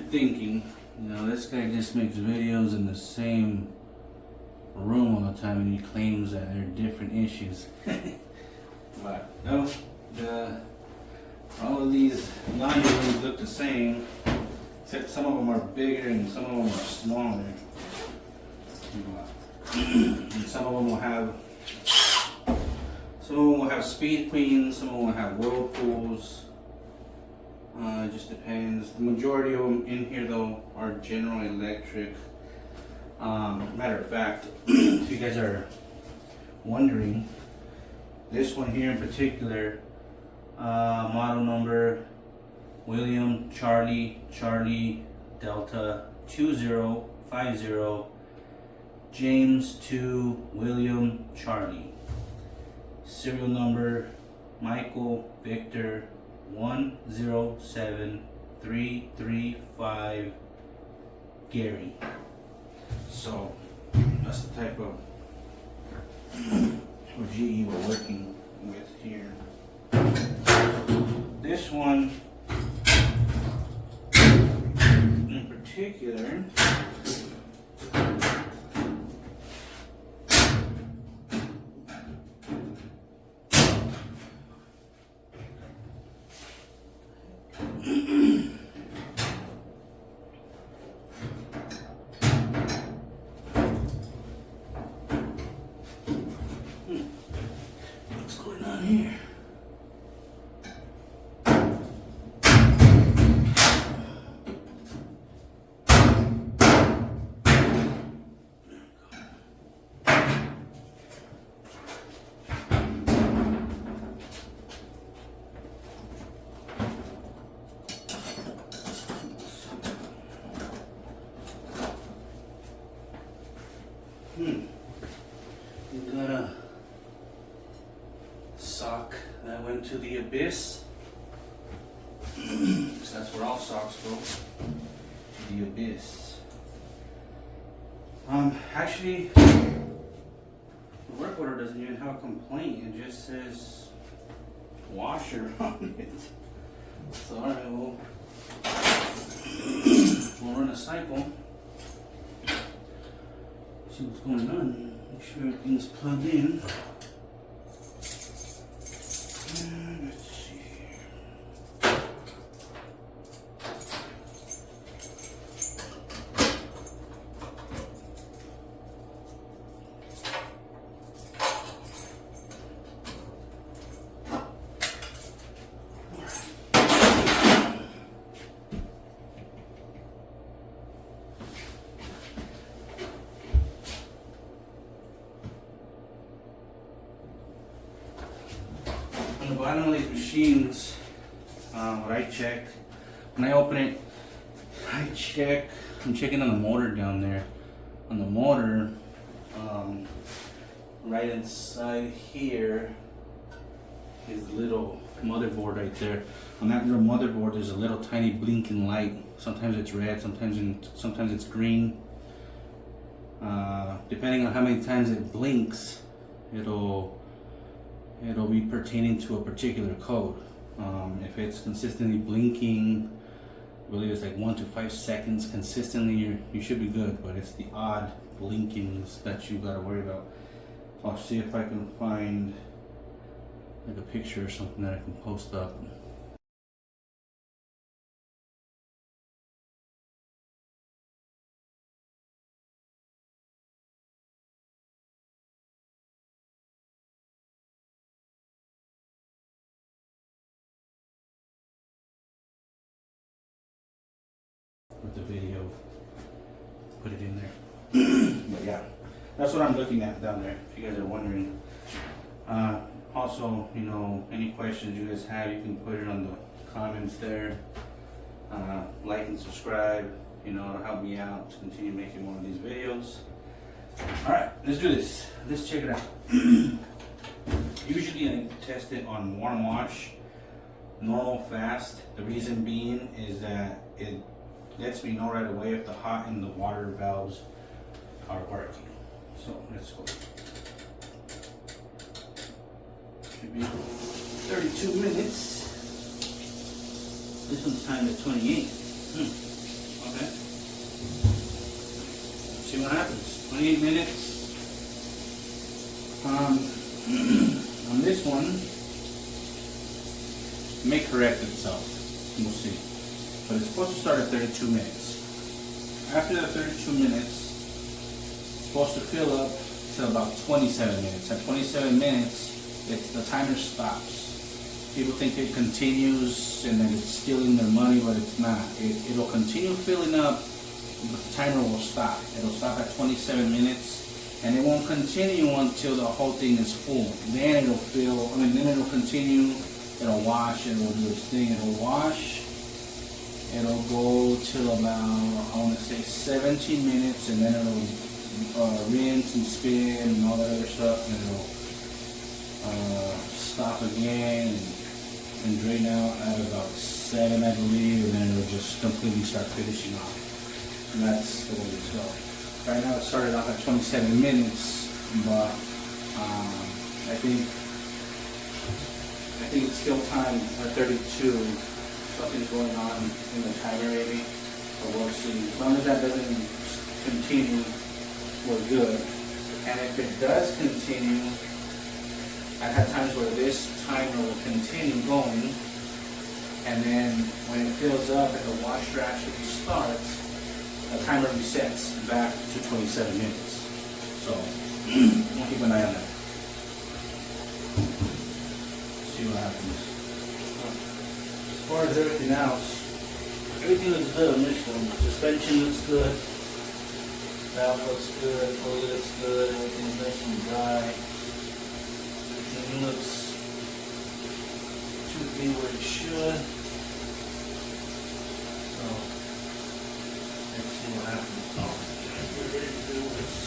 thinking, you know, this guy just makes videos in the same room all the time and he claims that they're different issues. But no, all of these laundry rooms look the same, except some of them are bigger and some of them are smaller. And some of them will have speed queens, some of them will have whirlpools. It just depends. The majority of them in here though are General Electric. Matter of fact, if you guys are wondering, this one here in particular, model number William Charlie Delta 2050 James 2 William Charlie. Serial number Michael Victor 107335 Gary. So that's the type of GE we're working with here. This one in particular, what's going on here? We got a sock that went to the abyss. So that's where all socks go, to the abyss. Actually, the work order doesn't even have a complaint. It just says washer on it. So alright, we'll run a cycle. See what's going on. Make sure everything's plugged in. Let's see. On the bottom of these machines, what I check, when I open it, I'm checking on the motor down there. On the motor, right inside here is the little motherboard right there. On that little motherboard, there's a little tiny blinking light. Sometimes it's red, sometimes it's green. Depending on how many times it blinks, it'll be pertaining to a particular code. If it's consistently blinking, I believe it's like 1 to 5 seconds consistently, you should be good, but it's the odd blinkings that you gotta worry about. I'll see if I can find like a picture or something that I can post up. With the video, put it in there. But yeah, that's what I'm looking at down there, if you guys are wondering. Also, you know, any questions you guys have, you can put it on the comments there. Like and subscribe, you know, it'll help me out to continue making more of these videos. Alright, let's do this. Let's check it out. Usually I test it on warm wash, normal fast. The reason being is that it lets me know right away if the hot and the water valves are working. So let's go. Should be 32 minutes. This one's timed at 28. Okay. Let's see what happens. 28 minutes. On this one, it may correct itself. We'll see. But it's supposed to start at 32 minutes. After the 32 minutes, it's supposed to fill up to about 27 minutes. At 27 minutes, the timer stops. People think it continues and that it's stealing their money, but it's not. It'll continue filling up, but the timer will stop. It'll stop at 27 minutes. And it won't continue until the whole thing is full. Then it'll fill, then it'll continue, it'll wash, it'll do its thing, it'll wash. It'll go till about, I want to say 17 minutes, and then it'll rinse and spin and all that other stuff, and it'll stop again and drain out at about 7, I believe, and then it'll just completely start finishing off. And that's the way it's going. Right now it started off at 27 minutes, but I think it's still time at 32. Something's going on in the timer maybe, but we'll see. As long as that doesn't continue, we're good. And if it does continue, I've had times where this timer will continue going, and then when it fills up and the washer actually starts, the timer resets back to 27 minutes. So, we'll keep an eye on that. See what happens. As far as everything else, everything looks good on this one. Suspension looks good. Valve looks good. Pulley looks good. Everything's nice and dry. Everything looks to be where it should. So, let's see what happens. We're ready to do this.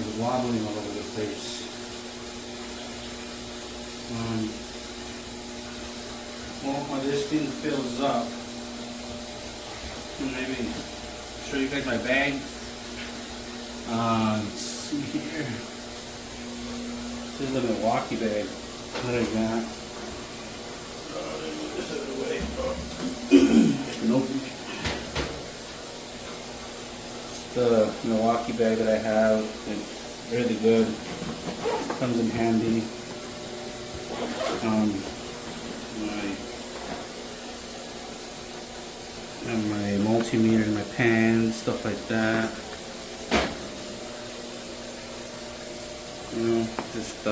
It's wobbling all over the place. Well, while this thing fills up, maybe show you guys my bag. Let's see here. This is the Milwaukee bag that I got. Move this out of the way. Nope. The Milwaukee bag that I have, it's really good. Comes in handy. My multimeter, my pans, stuff like that. Just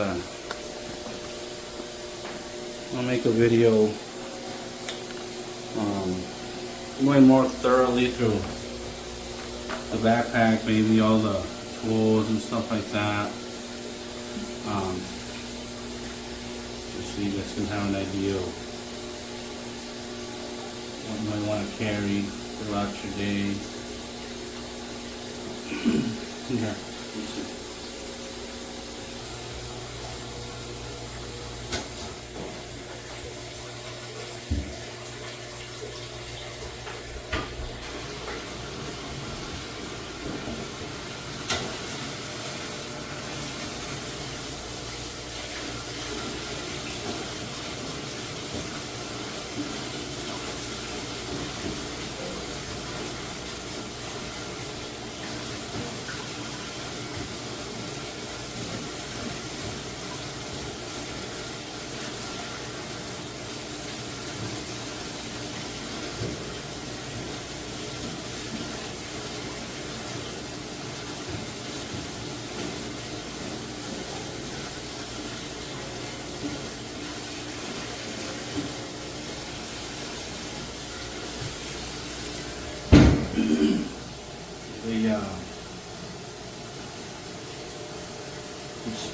I'll make a video going more thoroughly through the backpack, maybe all the tools and stuff like that. Just so you guys can have an idea of what you might want to carry throughout your day. Here, let's see.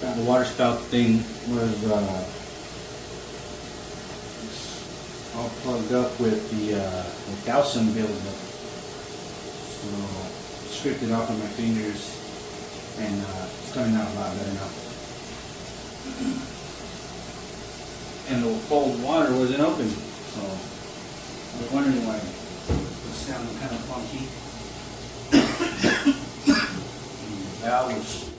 The water spout thing was all plugged up with the calcium buildup. So scraped it off with my fingers, and it's coming out a lot better now. And the cold water wasn't open, so I was wondering why it sounded kind of funky. And the valve was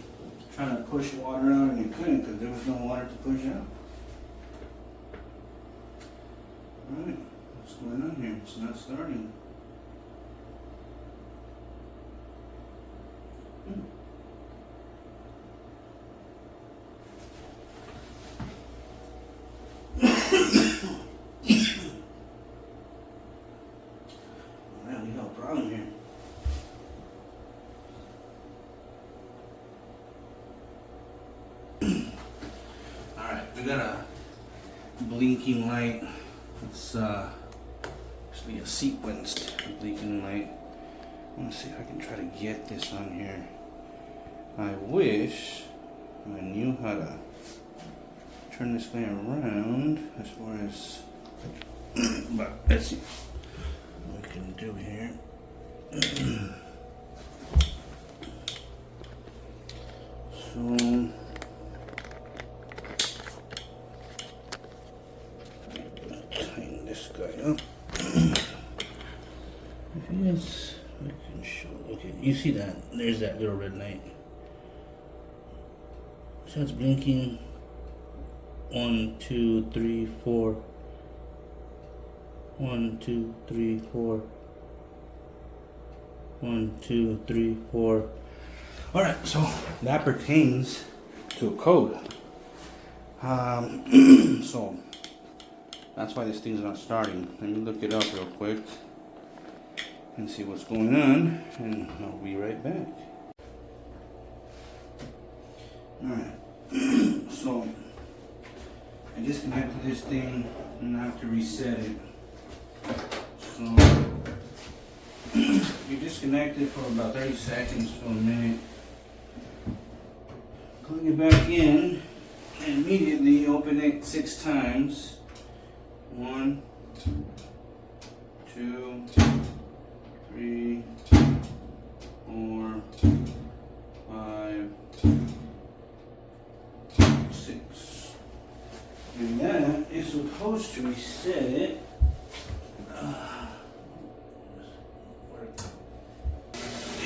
trying to push water out, and it couldn't because there was no water to push out. Alright, what's going on here? It's not starting. Alright, we got a problem here. Alright, we got a blinking light. It's actually a sequenced blinking light. I want to see if I can try to get this on here. I wish I knew how to turn this guy around as far as, but let's see what we can do here. So tighten this guy up. Yes, I can show. Okay, you see that? There's that little red light. So it's blinking. 1, 2, 3, 4. 1, 2, 3, 4. 1, 2, 3, 4. All right, so that pertains to a code. So that's why this thing's not starting. Let me look it up real quick and see what's going on, and I'll be right back. All right, so I disconnected this thing and I have to reset it. So you disconnect it for about 30 seconds to a minute. Plug it back in and immediately open it 6 times. 1, 2, 3, 4, 5, 6. And that is supposed to reset it.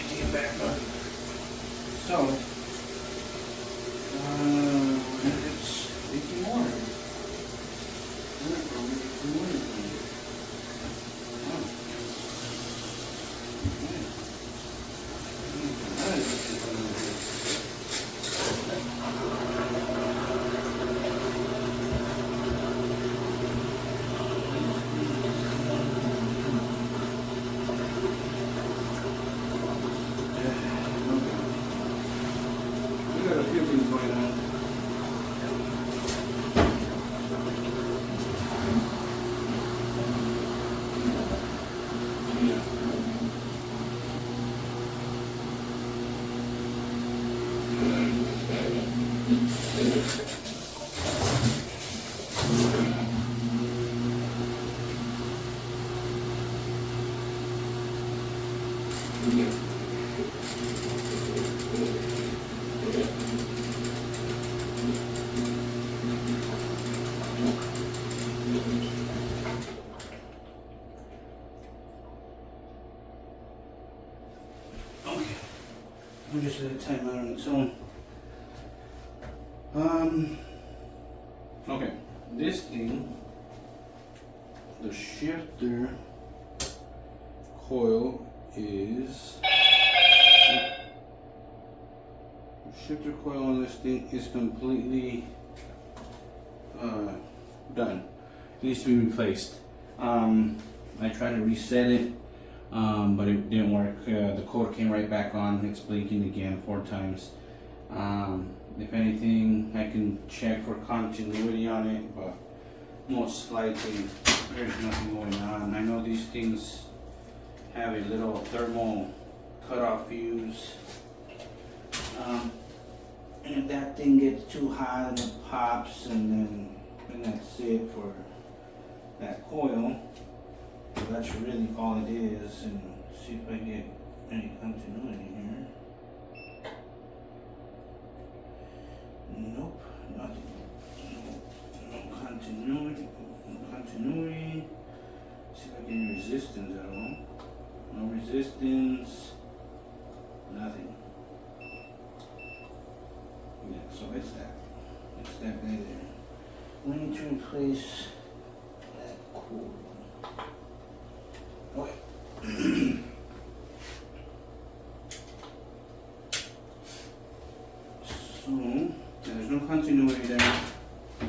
Get back up. So, it's leaking water. We got a few things going on. We'll just let it time out on its own. Okay, this thing, the shifter coil is, the shifter coil on this thing is completely done. It needs to be replaced. I tried to reset it, but it didn't work. The code came right back on. It's blinking again 4 times. If anything, I can check for continuity on it, but most likely there's nothing going on. I know these things have a little thermal cutoff fuse, And if that thing gets too hot, then it pops, and that's it for that coil. So that's really all it is. And see if I get any continuity here. Nope, nothing. No continuity. No continuity. See if I get any resistance at all. No resistance. Nothing. Yeah, so it's that. It's that right there. We need to replace that coil. Okay. So, yeah, there's no continuity there. So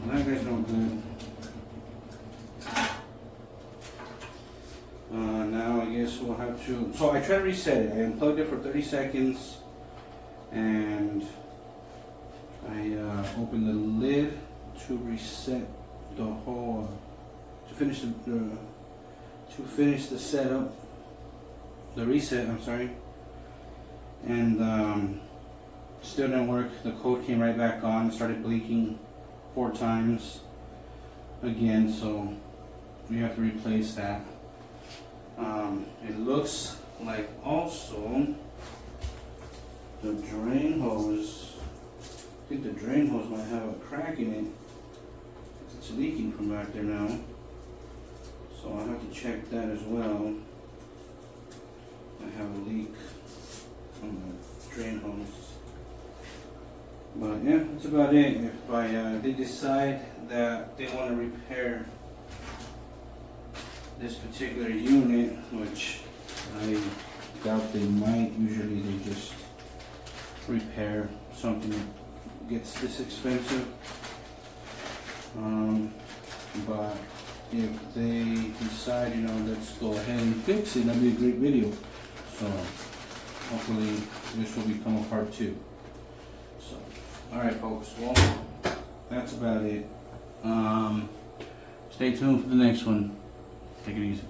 that guy's no good. Now I guess we'll have to, so I tried to reset it. I unplugged it for 30 seconds and I opened the lid to reset the whole, to finish the setup, the reset, I'm sorry. And still didn't work. The code came right back on, started blinking 4 times again, so we have to replace that. It looks like also the drain hose, I think the drain hose might have a crack in it. It's leaking from back there now. So I'll have to check that as well. I have a leak on the drain hose. But yeah, that's about it. If they decide that they want to repair this particular unit, which I doubt they might, usually they just repair something that gets this expensive. But if they decide, let's go ahead and fix it, that'd be a great video. So hopefully this will become a part 2. So, alright folks, well, that's about it. Stay tuned for the next one. Take it easy.